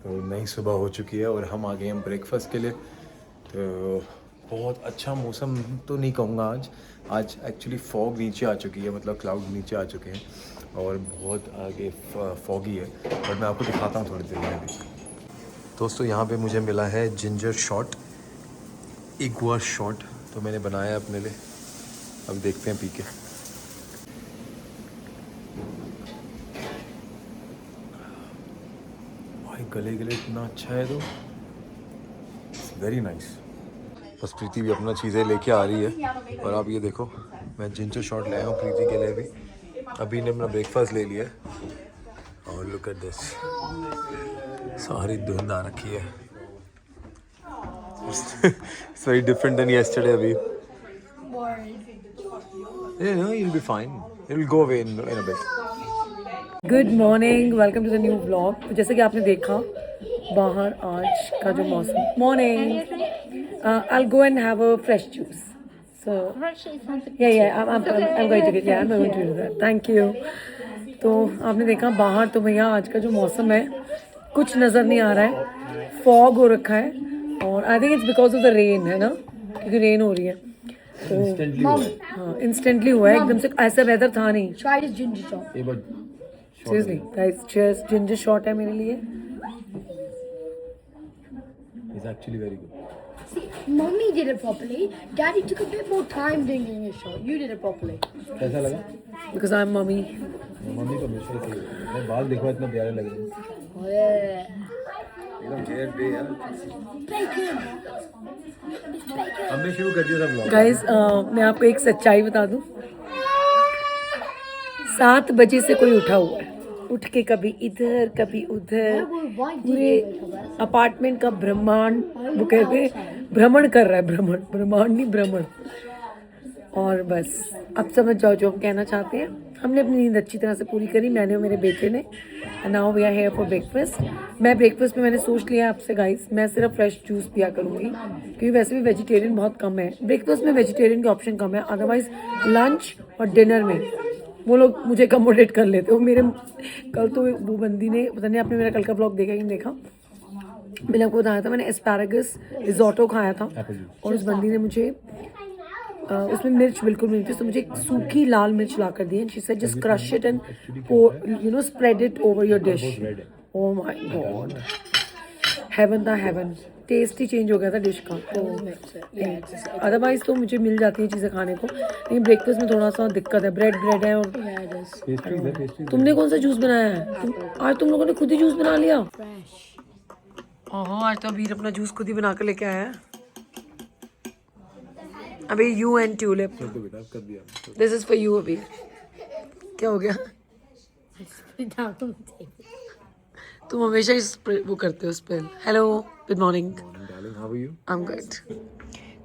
तो नई सुबह हो चुकी है और हम आ गए हैं ब्रेकफास्ट के लिए। तो बहुत अच्छा मौसम तो नहीं कहूँगा आज। आज एक्चुअली फॉग नीचे आ चुकी है, मतलब क्लाउड नीचे आ चुके हैं और बहुत आगे फॉगी है, बट मैं आपको दिखाता हूँ थोड़ी देर में अभी। दोस्तों यहाँ पे मुझे मिला है जिंजर शॉट, इगुआ शॉट, तो मैंने बनाया अपने लिए। अब देखते हैं पी के। भाई गले गले इतना अच्छा है, तो वेरी नाइस। बस प्रीति भी अपना चीज़ें लेके आ रही है और आप ये देखो मैं जिंजर शॉट लाया हूँ प्रीति के लिए भी। अभी ने अपना ब्रेकफास्ट ले लिया है और लुक एट दिस, सारी धुंध आ रखी है। It's very different than yesterday अभी। Yeah, no, you'll be fine. It'll go away in a bit. Good morning, welcome to the new vlog. तो जैसे कि आपने देखा बाहर आज का जो मौसम, morning I go and have a fresh juice, so I'm going to get, yeah, I'm going to do that, thank you। तो आपने देखा बाहर, तो भैया आज का जो मौसम है कुछ नज़र नहीं आ रहा है, फॉग हो रखा है और I think it's because of the rain, है ना, क्योंकि रेन हो रही है। तो हाँ, इंस्टेंटली हुआ है, एकदम से ऐसा वेदर था नहीं। Seriously guys, cheers, ginger shot है मेरे लिए। It's actually very good. See, Mummy did it properly. Daddy took a bit more time doing a shot. You did it properly. कैसा लगा? Because I am mummy. Mummy को हमेशा से मैं बाल देखो इतना प्यारे लग रहे हैं, Oh, yeah. एकदम हेयर डे यार। Bacon. हमने शुरू कर दिया था व्लॉग। गाइस मैं आपको एक सच्चाई बता दूं, 7 बजे से कोई उठा हुआ है, उठ के कभी इधर कभी उधर, पूरे अपार्टमेंट का ब्रह्मांड, वो कहते हैं भ्रमण कर रहा है, भ्रमण, ब्रह्मांड नहीं भ्रमण। और बस अब समझ जाओ जो हम कहना चाहते हैं। हमने अपनी नींद अच्छी तरह से पूरी करी, मैंने और मेरे बेटे ने। Now we are here for breakfast. मैं ब्रेकफास्ट में मैंने सोच लिया आपसे गाइस, मैं सिर्फ फ्रेश जूस पिया करूँगी, क्योंकि वैसे भी वेजिटेरियन बहुत कम है, ब्रेकफास्ट में वेजिटेरियन के ऑप्शन कम है। अदरवाइज लंच और डिनर में वो लोग मुझे कमोडेट कर लेते हो। मेरे कल तो वो बंदी ने, पता नहीं आपने मेरा कल का ब्लॉग देखा कि नहीं देखा, मैंने आपको बताया था मैंने एस्पैरागस रिजोटो खाया था और उस बंदी ने मुझे उसमें मिर्च बिल्कुल नहीं थी, तो मुझे एक सूखी लाल मिर्च ला कर दी and she said just crush it and spread it over your dish. Oh my god, heaven था हेवन। टेस्ट ही चेंज हो गया था डिश का। तो अदरवाइज तो मुझे मिल जाती है चीज़ें खाने को, लेकिन ब्रेकफास्ट में थोड़ा सा दिक्कत है। ब्रेड है और तुमने कौन सा जूस बनाया है? आज तुम लोगों ने खुद ही जूस बना लिया? ओहो, आज तो अबीर अपना जूस खुद ही बना कर लेके आया है। अभी you and tulip, this is for you. अभी क्या हो गया? तुम हमेशा इस वो करते हो spell. Hello, good morning. I am good.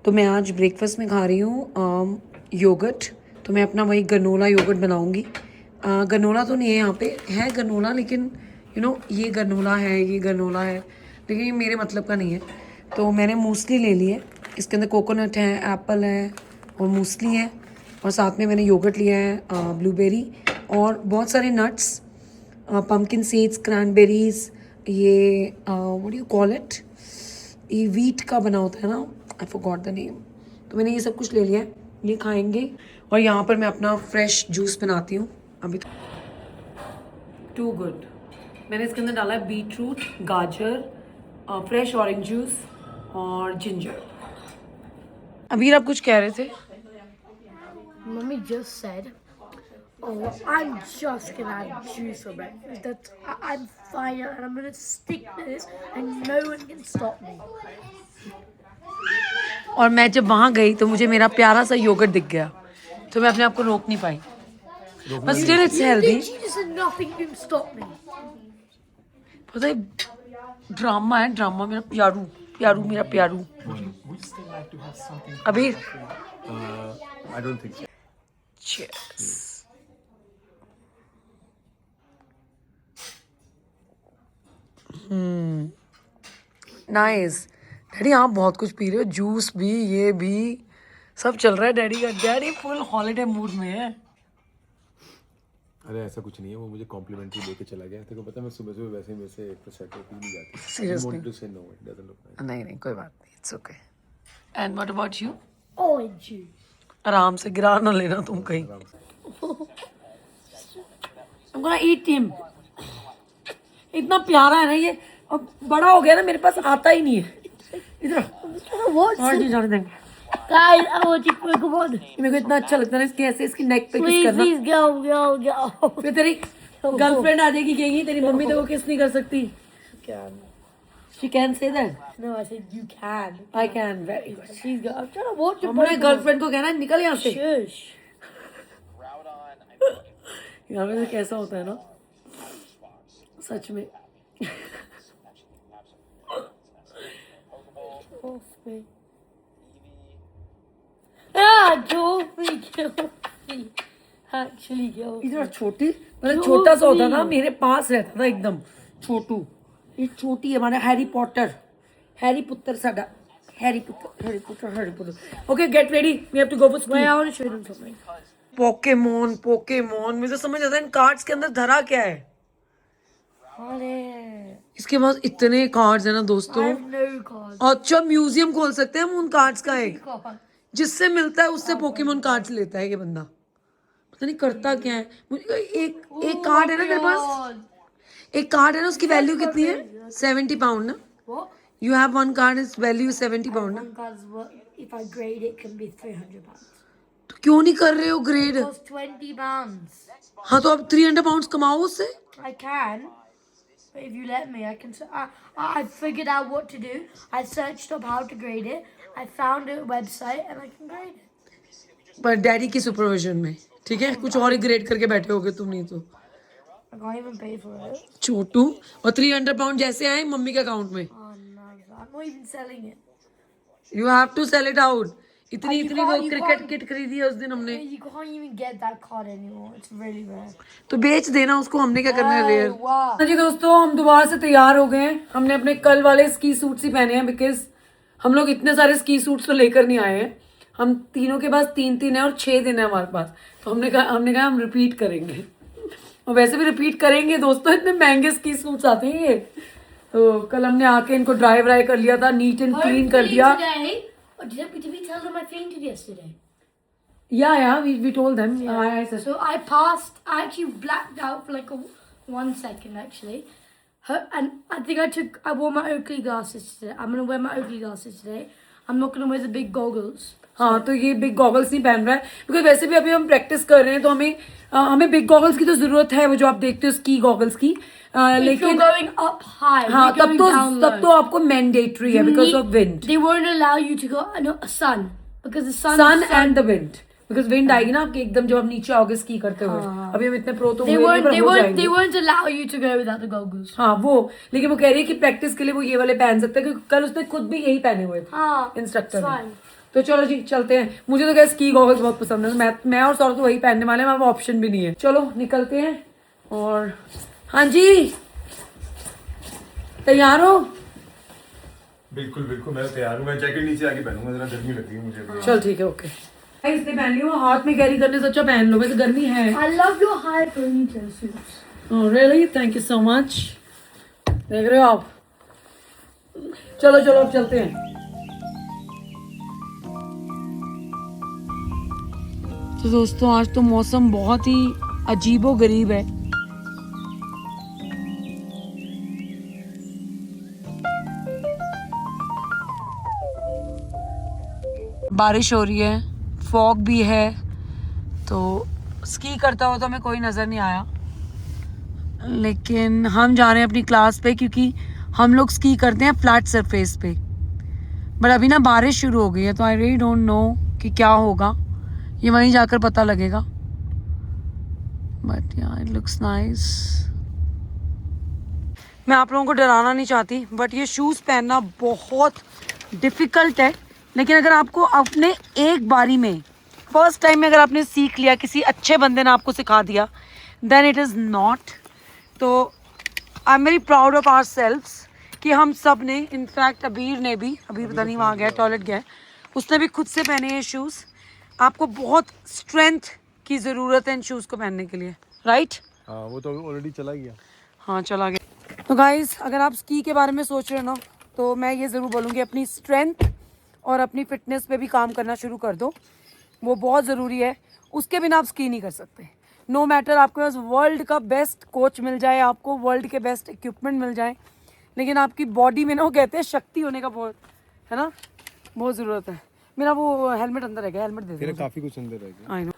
तो मैं आज ब्रेकफास्ट में खा रही हूँ योगर्ट। तो मैं अपना वही गनोला योगर्ट बनाऊंगी। गनोला तो नहीं है यहाँ पे, है गनोला, लेकिन ये गनोला है, ये गनोला है, लेकिन ये मेरे मतलब का नहीं है। तो मैंने मूसली ले ली है, इसके अंदर कोकोनट है, एप्पल है और मूसली है, और साथ में मैंने योगर्ट लिया है, ब्लूबेरी और बहुत सारे नट्स, पम्पकिन सीड्स, क्रैनबेरीज, ये what do you call it, ये वीट का बना होता है ना, आई फॉरगॉट द नेम। तो मैंने ये सब कुछ ले लिया है, ये खाएंगे। और यहाँ पर मैं अपना फ्रेश जूस बनाती हूँ अभी। Too good. मैंने इसके अंदर डाला है बीट रूट, गाजर, फ्रेश ऑरेंज जूस और जिंजर। अबीर आप कुछ कह रहे थे? Mummy just said, "Oh, I'm just gonna have juice for breakfast. I'm fine, and I'm gonna stick to this, and no one can stop me." और मैं जब वहाँ गई तो मुझे मेरा प्यारा सा योगर्ट दिख गया, तो मैं अपने आप को रोक नहीं पाई। But still it's healthy. She just said nothing can stop me. पता है ड्रामा है, ड्रामा। मेरा प्यारू प्यारू, मेरा प्यारू। अबीर I don't think so. cheers। Nice. Daddy आप बहुत कुछ पी रहे हो, जूस भी, ये भी सब चल रहा है डैडी का। डैडी फुल हॉलीडे मूड में है। अरे ऐसा कुछ नहीं है, वो मुझे कॉम्प्लीमेंट्री देके चला गया। तेरे को पता है मैं सुबह सुबह वैसे मेरे से प्रोसेको पी नहीं जाती। Seriously? Want to say no, it doesn't look nice. नहीं नहीं कोई बात नहीं, it's okay. And what about you? Orange juice. आराम से गिरा ना लेना तुम कहीं। I'm gonna eat him. इतना प्यारा है ना ये, अब बड़ा हो गया ना मेरे पास आता ही नहीं है। इधर What's और नहीं जाने देंगे। Guys, I want you to come on. मेरे को इतना अच्छा लगता है ना इसके ऐसे इसकी नेक पे किस Please, करना। please go. फिर तेरी गर्लफ्रेंड आ जाएगी, कहेगी तेरी मम्मी तो वो किस नहीं कर सकती। Can. She can say that. No, I said you can. I can, very good. She's go. I'm trying to watch your हमने गर्लफ्रेंड को कहना निकल यहाँ से। Shush. यहाँ पे कैसा होता है ना सच में। Off me. Joffrey killed me. Actually killed me. इतना छोटी मतलब छोटा सा होता ना, मेरे पास रहता था एकदम छोटू। ये छोटी है हमारा हैरी पॉटर, हैरी पुत्र साडा, हैरी पुत्र। Okay get ready, we have to go for Wait, school. I want to show them something. Pokemon मुझे समझ आता है इन कार्ड्स के अंदर धरा क्या है। इसके पास इतने कार्ड्स है ना I दोस्तों। have no cards. अच्छा म्यूजियम खोल सकते हैं हम उन कार्ड्स का, एक God. जिससे मिलता है उससे पोकेमोन कार्ड्स लेता है ये बंदा। पता नहीं करता क्या है। मुझे एक कार्ड है ना तेरे पास, एक कार्ड है ना, उसकी वैल्यू कितनी है? 70 पाउंड ना। What? You have one card, is value 70 pound ना। One card's what? If I grade it, can be £300. तो क्यों नहीं कर रहे हो ग्रेड? Costs £20. हाँ तो अब 300 पाउंड कमाओ उससे। I can. But if you let me, I can. I figured out what to do. I searched up how to grade it. I found a website and I can grade it. पर daddy की supervision में, ठीक है? कुछ और ही grade करके बैठे होगे तुम, नहीं तो I can't even pay for it. छोटू। और 300 पाउंड जैसे आए मम्मी के अकाउंट में। Oh no, I'm not even selling it. You have to sell it out. इतनी you वो can't- क्रिकेट किट खरीदी है उस दिन हमने। You can't even get that card anymore. It's really rare. तो बेच देना उसको, हमने क्या करना है रेयर। wow. हाँ जी दोस्तों, हम दोबारा से तैयार हो गए हैं। हमने अपने कल वाले स्की सूट्स ही पहने हैं, बिकॉज हम लोग इतने सारे स्की सूट्स तो लेकर नहीं आए हैं। हम तीनों के पास 3-3 है और 6 दिन है हमारे पास। तो हमने कहा हम रिपीट करेंगे, और वैसे भी रिपीट करेंगे दोस्तों, इतने महंगे स्की सूट्स आते हैं ये। तो कल हमने आके इनको ड्राई व्राई कर लिया था, नीट एंड क्लीन कर दिया। Today, did we tell them I fainted yesterday? Yeah, we told them. I said, So I passed. I actually blacked out for like 1 second actually. And I think I wore my Oakley glasses today. I'm gonna wear my Oakley glasses today. I'm not gonna wear the big goggles. हाँ तो ये big goggles नहीं पहन रहा है, because वैसे भी अभी हम प्रैक्टिस कर रहे हैं तो हमें बिग गॉगल्स की तो जरूरत है, वो जो आप देखते हो स्की गॉगल्स की। If लेकिन you're going up high, हाँ we're going down तब low. तो आपको मैंडेटरी है because of wind, They won't allow you to go sun because the sun and the wind, because wind आएगी ना आपके एकदम जब आप नीचे आओगे स्की करते हुए। अभी हम इतने प्रो तो हुए नहीं, पर हो जाएंगे। They won't allow you to go without the goggles. हाँ वो, लेकिन वो कह रही है कि प्रैक्टिस के लिए वो ये वाले पहन सकते हैं, क्योंकि कल उसने खुद भी यही पहने हुए थे हाँ, इंस्ट्रक्टर it's ने। fine. तो चलो जी चलते हैं। मुझे तो क्या स्की गॉगल्स बहुत पसंद है, मैं और सौरभ तो वही पहनने वाले हैं, हमारा ऑप्शन भी नहीं है। चलो निकलते हैं। और हाँ जी तैयार हो? बिल्कुल मैं तैयार हूँ। मैं जैकेट नीचे आके पहनूंगा, जरा गर्मी लग रही है मुझे। चल ठीक है, ओके। इसने पहन लियो, हाथ में कैरी करने से अच्छा पहन लो, वैसे गर्मी है। I love your high ponytail suits. Oh, really? Thank you so much. देख रहे हो आप? चलो अब चलते हैं। तो दोस्तों आज तो मौसम बहुत ही अजीबो गरीब है। बारिश हो रही है, फॉग भी है, तो स्की करता हुआ तो हमें कोई नज़र नहीं आया, लेकिन हम जा रहे हैं अपनी क्लास पे क्योंकि हम लोग स्की करते हैं फ्लैट सरफेस पे। बट अभी ना बारिश शुरू हो गई है, तो आई रियली डोंट नो कि क्या होगा, ये वहीं जाकर पता लगेगा। बट या इट लुक्स नाइस। मैं आप लोगों को डराना नहीं चाहती, बट ये शूज़ पहनना बहुत डिफ़िकल्ट है। लेकिन अगर आपको अपने एक बारी में फर्स्ट टाइम में अगर आपने सीख लिया, किसी अच्छे बंदे ने आपको सिखा दिया, देन इट इज़ नॉट। तो I am very proud of our selves कि हम सब ने, इनफैक्ट अबीर ने भी, अभी पता नहीं वहाँ गया टॉयलेट गया, उसने भी खुद से पहने ये शूज़। आपको बहुत स्ट्रेंथ की ज़रूरत है इन शूज़ को पहनने के लिए। राइट? हाँ वो तो ऑलरेडी चला गया। हाँ चला गया। तो गाइस अगर आप स्की के बारे में सोच रहे हो ना तो मैं ये ज़रूर बोलूँगी अपनी स्ट्रेंथ और अपनी फिटनेस पे भी काम करना शुरू कर दो, वो बहुत ज़रूरी है। उसके बिना आप स्की नहीं कर सकते। नो मैटर आपके पास वर्ल्ड का बेस्ट कोच मिल जाए, आपको वर्ल्ड के बेस्ट इक्विपमेंट मिल जाए, लेकिन आपकी बॉडी में ना वो कहते हैं शक्ति होने का बहुत है ना, बहुत ज़रूरत है। मेरा वो हेलमेट अंदर है, हेलमेट दे दो। काफ़ी कुछ अंदर रह गया। I know.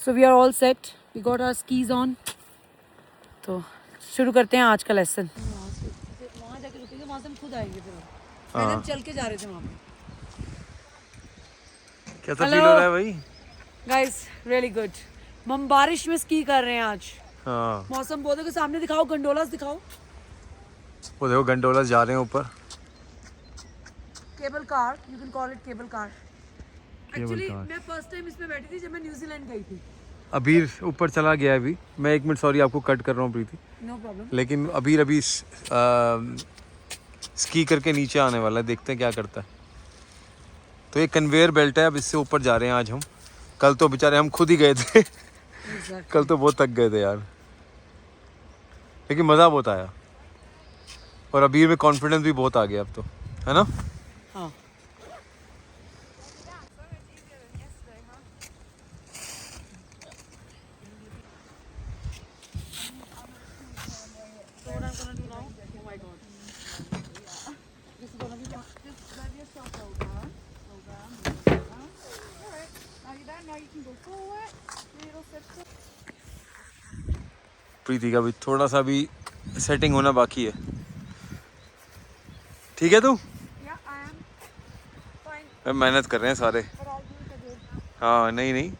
So we are all set, we got our skis on. तो शुरू करते हैं आज का लेसन। वहाँ जाके रुकेंगे, वहाँ से हम खुद आएंगे फिर। पहले हम चल के जा रहे थे वहाँ पे। कैसा फील हो रहा है भाई? Guys really good. हम बारिश में स्की कर रहे हैं आज। हाँ मौसम पौधों के सामने दिखाओ, गंडोलास दिखाओ। वो देखो गंडोला जा रहे हैं ऊपर। Cable car, you can call it cable car. Actually car. मैं फर्स्ट टाइम इसमें बैठी थी जब मैं न्यूजीलैंड गई थी। अबीर ऊपर चला गया है अभी। मैं 1 मिनट सॉरी आपको कट कर रहा हूँ प्रीति, नो प्रॉब्लम। लेकिन अबीर अभी स्की करके नीचे आने वाला है, देखते हैं क्या करता है। तो ये कन्वेयर बेल्ट है, अब इससे ऊपर जा रहे हैं आज हम। कल तो बेचारे हम खुद ही गए थे कल तो बहुत थक गए थे यार, लेकिन मज़ा बहुत आया और अबीर में कॉन्फिडेंस भी बहुत आ गया अब तो, है ना? हाँ प्रीति का भी थोड़ा सा भी सेटिंग होना बाकी है। ठीक है तू? मेहनत कर रहे हैं सारे। हाँ नहीं नहीं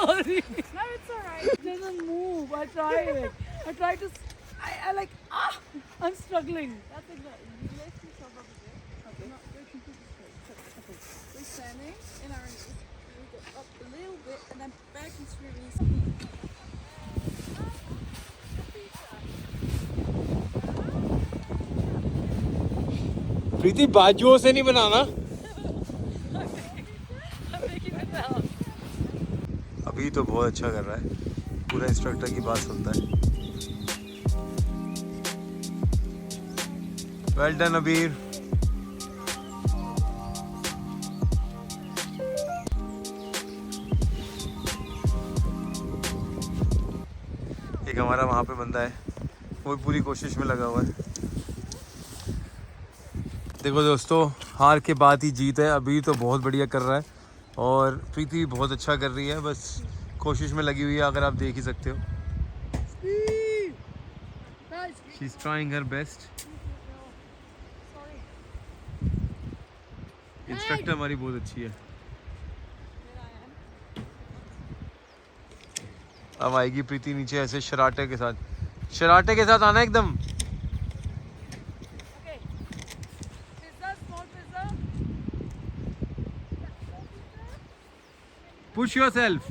Sorry. No, it's alright. It doesn't move. I tried. I tried to. I like. I'm struggling. That's exactly. You lift yourself up a bit. Okay. Not go completely straight. Okay. We're standing in our knees. We go up a little bit and then back and straight release. प्रीति बाजुओं से नहीं बनाना। अभी तो बहुत अच्छा कर रहा है, पूरा इंस्ट्रक्टर की बात सुनता है। वेल डन अबीर। एक हमारा वहाँ पे बंदा है, वो पूरी कोशिश में लगा हुआ है। देखो दोस्तों, हार के बाद ही जीत है। अभी तो बहुत बढ़िया कर रहा है और प्रीति भी बहुत अच्छा कर रही है, बस कोशिश में लगी हुई है, अगर आप देख ही सकते हो। She is trying her best. Instructor हमारी बहुत अच्छी है। अब आएगी प्रीति नीचे ऐसे शराटे के साथ आना एकदम। Push yourself.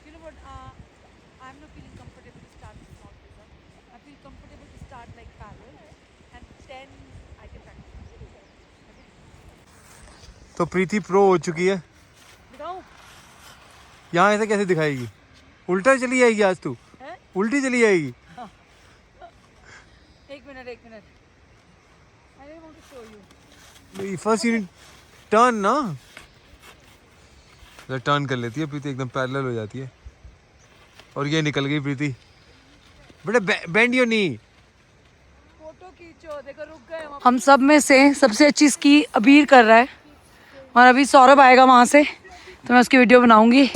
You know what? I'm not feeling comfortable to start with small pizza. I feel comfortable to start like parallel, and then I can practice. तो प्रीति प्रो हो चुकी है। दिखाऊं? यहाँ ऐसे कैसे दिखाएगी? उल्टा चली जाएगी आज तू। हैं? उल्टी चली जाएगी। एक minute. I didn't want to show you. First unit turn ना, टर्न कर लेती है प्रीति, एकदम पैरेलल हो जाती है। और ये निकल गई प्रीति। बेटा बेंड योर नी। फोटो खींचो, देखो रुक गए हम सब में से सबसे अच्छी स्की अबीर कर रहा है, और अभी सौरभ आएगा वहाँ से तो मैं उसकी वीडियो बनाऊंगी।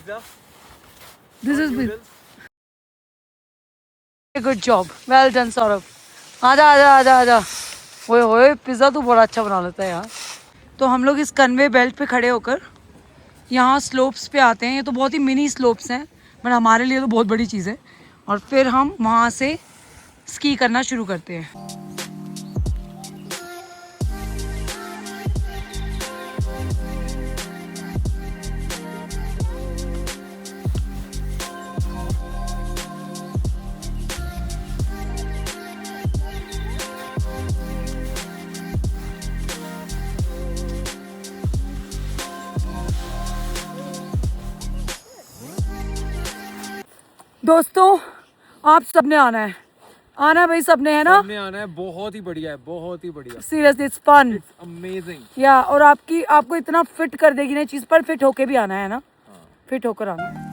Pizza this is good job, well done Saurabh. आजा आजा आजा आजा। ओए होए, पिज़्ज़ा तो बड़ा अच्छा बना लेता है यार। तो हम लोग इस कन्वे बेल्ट पे खड़े होकर यहाँ स्लोप्स पे आते हैं। ये तो बहुत ही मिनी स्लोप्स हैं, बट हमारे लिए तो बहुत बड़ी चीज़ है। और फिर हम वहाँ से स्की करना शुरू करते हैं। दोस्तों, आप सबने आना है, आना भाई, सबने, है ना? हमने आना है, बहुत ही बढ़िया है, बहुत ही बढ़िया, सीरियसली इट्स फन, अमेजिंग। या और आपको इतना फिट कर देगी ना चीज, पर फिट होके भी आना है ना, फिट होकर आना है।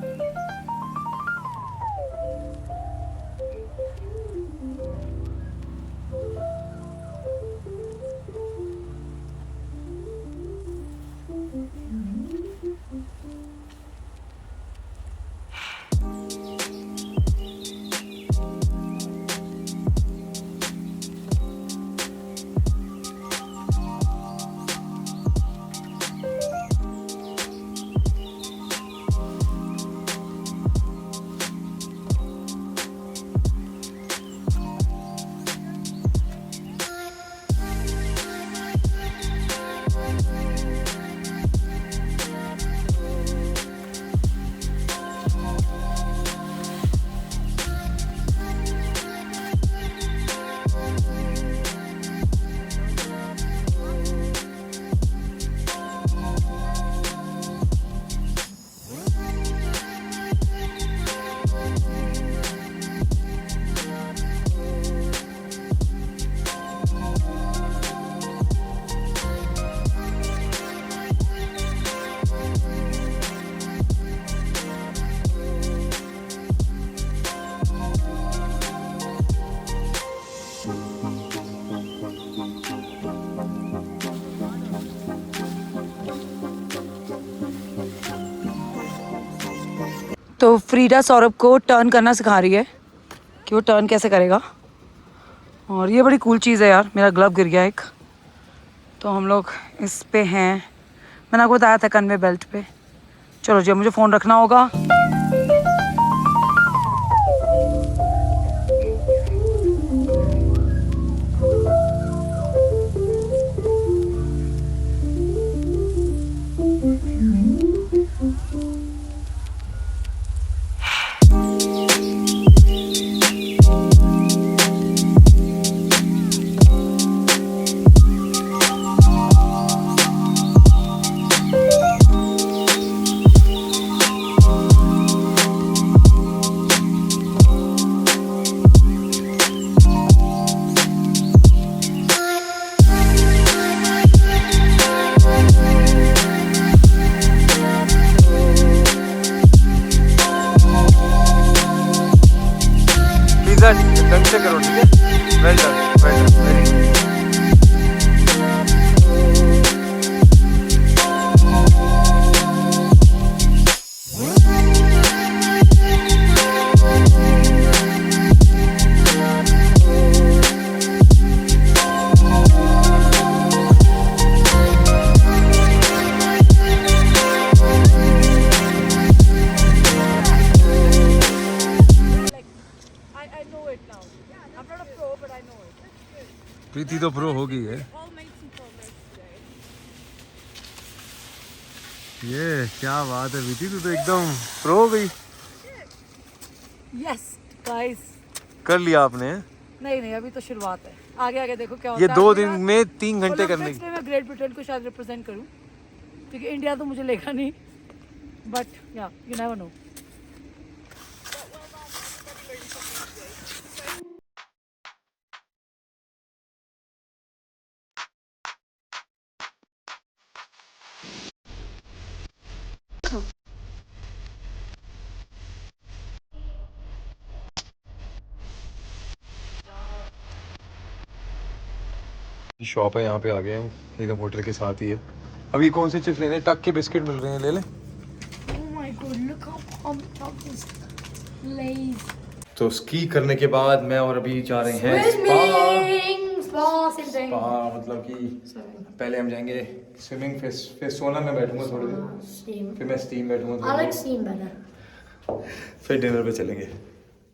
तो फ्रीडा सौरभ को टर्न करना सिखा रही है कि वो टर्न कैसे करेगा। और ये बड़ी कूल चीज़ है यार, मेरा ग्लव गिर गया एक। तो हम लोग इस पे हैं, मैंने आपको बताया था कन्वे बेल्ट पे। चलो जी, मुझे फ़ोन रखना होगा। ढंग से करो, ठीक है? Well done, very good. Preeti तो प्रो हो गई है। All made some progress today. ये क्या बात है प्रीति, तू तो एकदम प्रो हो गई। यस गाइस, कर लिया आपने। नहीं नहीं, अभी तो शुरुआत है, आगे आगे देखो क्या ये होता है। 2 दिन में 3 घंटे करने ओलंपिक्स में मैं ग्रेट ब्रिटेन को शायद रिप्रेजेंट करूं, क्योंकि इंडिया तो मुझे लेगा नहीं, बट या यू नेवर नो। शॉप है, यहाँ पे आ गए हैं, एकदम होटल के साथ ही है। अभी कौन से चिप्स लेने? टक के बिस्किट मिल रहे हैं, ले ले। Oh my god, look Please. तो स्की करने के बाद मैं और अभी जा रहे हैं spa. Spa, same thing. Spa मतलब कि पहले हम जाएंगे स्विमिंग, फिर सोना में बैठूंगा थोड़ी देर, Steam. फिर मैं स्टीम बैठूंगा I थोड़ी like देर, steam better. फिर डिनर पे चलेंगे।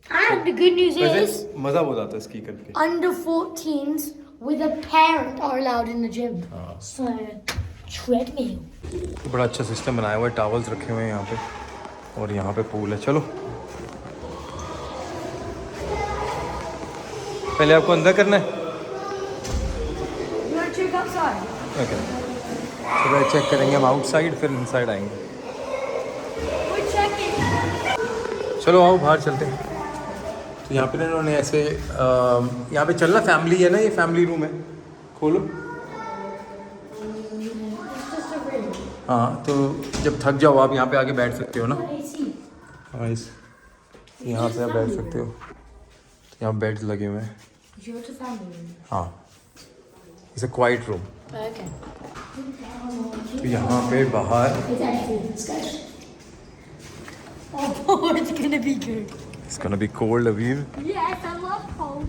And the good news is, वैसे मज़ा बहुत आता है स्की करके। under 14s with a parent are allowed in the gym. So, treadmill. बड़ा अच्छा सिस्टम बनाया हुआ है, टॉवल्स रखे हुए हैं यहाँ पे और यहाँ पे पूल है। चलो पहले आपको अंदर करना है। You want to check outside? Okay, चलो चेक करेंगे हम आउटसाइड, फिर इनसाइड आएंगे। We're checking. चलो आओ बाहर चलते हैं। तो यहाँ पे ना इन्होंने ऐसे यहाँ पे चलना, फैमिली है ना, ये फैमिली रूम है, खोलो। It's just a room. हाँ, तो जब थक जाओ आप यहाँ पे आके बैठ सकते हो ना। AC. हाँ, इस यहाँ पे आप बैठ सकते हो। तो यहाँ बेड्स लगे हुए हैं। Yours is family room. हाँ, it's a quiet room. Okay. तो यहाँ पे बाहर It's empty. It's good. Oh, it's gonna be good. It's gonna be cold Avir. Yes, I love cold.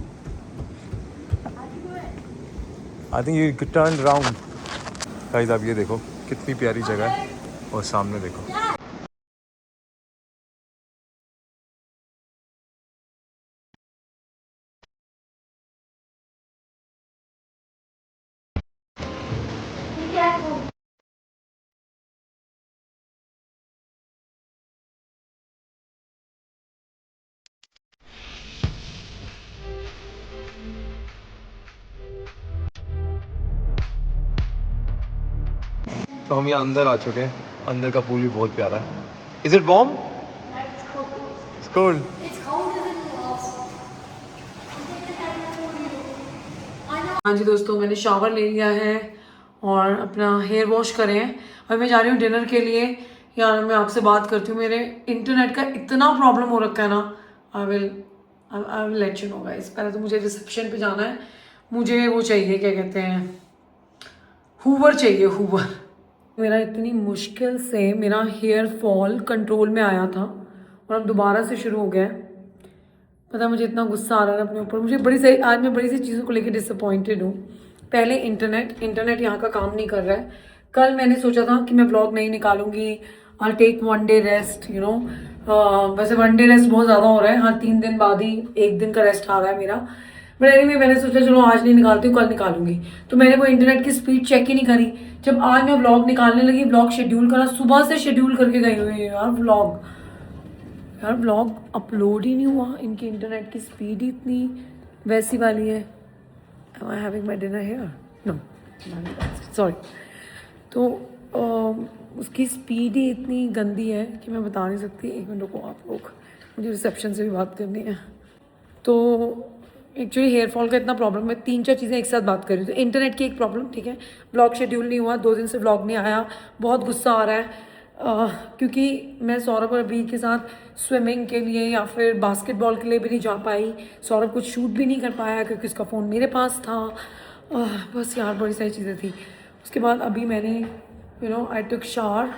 I think you could turn round. Guys आप ये देखो कितनी प्यारी जगह है और सामने देखो। तो हम यहाँ अंदर आ चुके हैं। अंदर का पूल भी बहुत प्यारा है। Is it warm? It's cold. It's colder than the last. हाँ जी दोस्तों, मैंने शावर ले लिया है और अपना हेयर वॉश करे हैं। अब मैं जा रही हूँ डिनर के लिए। यार मैं आपसे बात करती हूँ, मेरे इंटरनेट का इतना प्रॉब्लम हो रखा है ना। I will let you know guys. पहले तो मुझे रिसेप्शन पे जाना है, मुझे वो चाहिए, क्या कहते हैं, हूवर चाहिए, हूवर। मेरा इतनी मुश्किल से मेरा हेयर फॉल कंट्रोल में आया था और अब दोबारा से शुरू हो गया है। पता है मुझे इतना गुस्सा आ रहा है अपने ऊपर। मुझे आज मैं बड़ी सी चीज़ों को लेकर डिसअपॉइंटेड हूँ। पहले इंटरनेट यहाँ का काम नहीं कर रहा है। कल मैंने सोचा था कि मैं व्लॉग नहीं निकालूंगी, I take 1 day rest, you know. वैसे 1 डे रेस्ट बहुत ज़्यादा हो रहा है, हाँ 3 दिन बाद ही 1 दिन का रेस्ट आ रहा है मेरा। बट एनीवे मैंने सोचा चलो आज नहीं निकालती हूँ, कल निकालूंगी। तो मैंने वो इंटरनेट की स्पीड चेक ही नहीं करी। जब आज मैं व्लॉग निकालने लगी, व्लॉग शेड्यूल करा, सुबह से शेड्यूल करके गई हुई है यार व्लॉग। यार व्लॉग अपलोड ही नहीं हुआ, इनकी इंटरनेट की स्पीड ही इतनी वैसी वाली है। Am I having my dinner here? No, sorry. तो उसकी स्पीड ही इतनी गंदी है कि मैं बता नहीं सकती। 1 मिनट रुको आप लोग, मुझे रिसेप्शन से भी बात करनी है। तो एक्चुअली हेयर फॉल का इतना प्रॉब्लम है, 3-4 चीज़ें एक साथ बात कर रही हूँ। तो इंटरनेट की एक प्रॉब्लम, ठीक है, व्लॉग शेड्यूल नहीं हुआ, 2 दिन से व्लॉग नहीं आया, बहुत गुस्सा आ रहा है। क्योंकि मैं सौरभ और अबीर के साथ स्विमिंग के लिए या फिर बास्केटबॉल के लिए भी नहीं जा पाई। सौरभ कुछ शूट भी नहीं कर पाया क्योंकि उसका फ़ोन मेरे पास था। बस यार बड़ी सारी चीज़ें थी। उसके बाद अभी मैंने I took shower,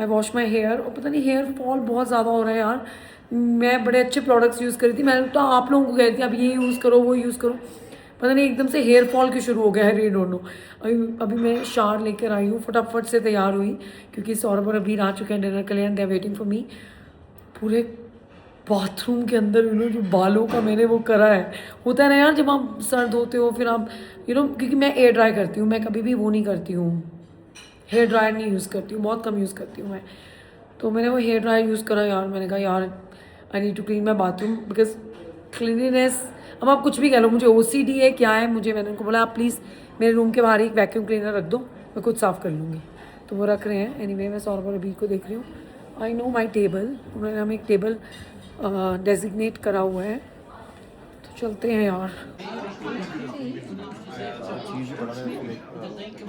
I wash my hair, और पता नहीं हेयर फॉल बहुत ज़्यादा हो रहा है यार। मैं बड़े अच्छे प्रोडक्ट्स यूज़ करी थी, मैंने तो आप लोगों को कह रही थी अब ये यूज़ करो वो यूज़ करो, पता नहीं एकदम से हेयर फॉल क्यों शुरू हो गया है, डोंट नो। अभी मैं शावर लेकर आई हूँ, फटाफट से तैयार हुई क्योंकि सौरभ और अबीर आ चुके हैं डिनर के लिए and they are waiting for me. पूरे बाथरूम के अंदर जो बालों का मैंने वो करा है, होता है ना यार जब आप सर धोते हो फिर आप क्योंकि मैं एयर ड्राई करती हूँ, मैं कभी भी वो नहीं करती हूँ, हेयर ड्रायर नहीं यूज़ करती हूँ, बहुत कम यूज़ करती हूँ मैं। तो मैंने वो हेयर ड्रायर यूज़ करा यार। मैंने कहा यार I need to clean my bathroom because cleanliness, अब आप कुछ भी कह लो, मुझे OCD है क्या है मुझे। मैंने उनको बोला आप प्लीज़ मेरे रूम के बाहर एक वैक्यूम क्लीनर रख दो, मैं खुद साफ़ कर लूँगी। तो वो रख रहे हैं। एनीवे मैं सौरभ और अबीर को देख रही हूँ। आई नो माई टेबल, उन्होंने हमें एक टेबल डेजिग्नेट करा हुआ है। तो चलते हैं यार।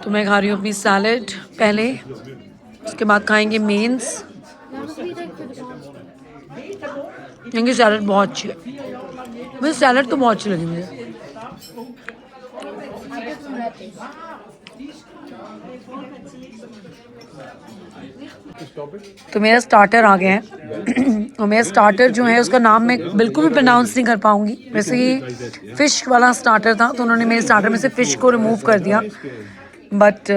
तो मैं खा रही हूँ अपनी सैलेड पहले, उसके बाद खाएंगे मेंस। इनकी सैलड बहुत अच्छी है, मुझे सैलड तो बहुत अच्छी लगी मुझे। taste. तो मेरा स्टार्टर आ गया है और मेरा स्टार्टर जो है उसका नाम मैं बिल्कुल भी प्रोनाउंस नहीं कर पाऊंगी। वैसे ये फिश वाला स्टार्टर था तो उन्होंने मेरे स्टार्टर में से फिश को रिमूव कर दिया, बट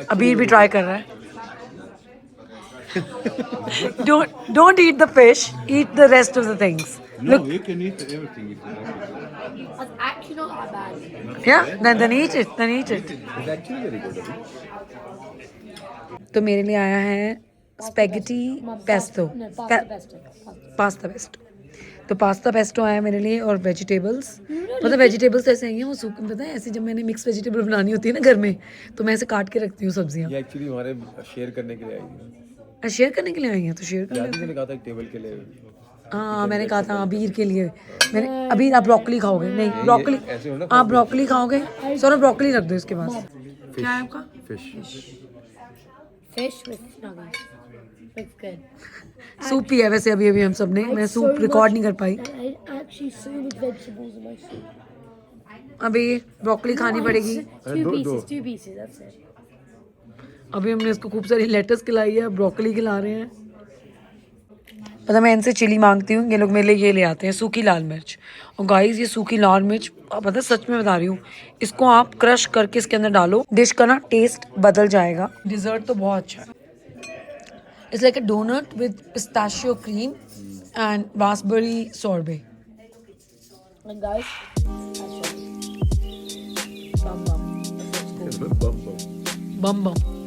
अबीर भी ट्राई कर रहा है। Don't eat the fish, eat the rest of the things. No, you can eat everything if you want. That's actually not that bad. Yeah, then eat it, then eat it. It's actually very good. तो मेरे लिए आया है spaghetti pesto, No, pasta pesto. Pasta pesto. तो pasta pesto आया मेरे लिए और वेजिटेबल्स, मतलब वेजिटेबल्स ऐसे हैं वो सूप, पता है ऐसे जब मैंने मिक्स वेजिटेबल बनानी होती है ना घर में तो मैं ऐसे काट के रखती हूँ सब्जियाँ। ये एक्चुअली हमारे शेयर करने के लिए आई थी। शेयर करने के लिए आई हैं तो शेयर कर लेते हैं। मैंने कहा था टेबल के लिए। हाँ मैंने कहा था अबीर के लिए, मैंने अबीर आप ब्रोकली खाओगे? नहीं ब्रोकली, आप ब्रोकली खाओगे? सौरभ ब्रोकली रख दो इसके पास। क्या है आपका? Fish. Fish with nuggets. Looks good. Soup ही है वैसे अभी अभी हम सब ने, मैं सूप रिकॉर्ड नहीं कर पाई। I actually so much vegetables in my soup. अभी ब्रोकली खानी पड़ेगी। Two pieces, that's it. अभी हमने इसको खूब सारी लेटस खिलाई है, ब्रोकली खिला रहे हैं। पता मैं इनसे चिली मांगती हूँ, ये लोग मेरे लिए ये ले आते हैं सूखी लाल मिर्च। और गाइस ये सूखी लाल मिर्च पता सच में बता रही हूँ, इसको आप क्रश करके इसके अंदर डालो, डिश का ना टेस्ट बदल जाएगा। डिजर्ट तो बहुत अच्छा है। It's like a donut with pistachio cream and raspberry sorbet. And guys, that's right. Bum bum. Bum bomb.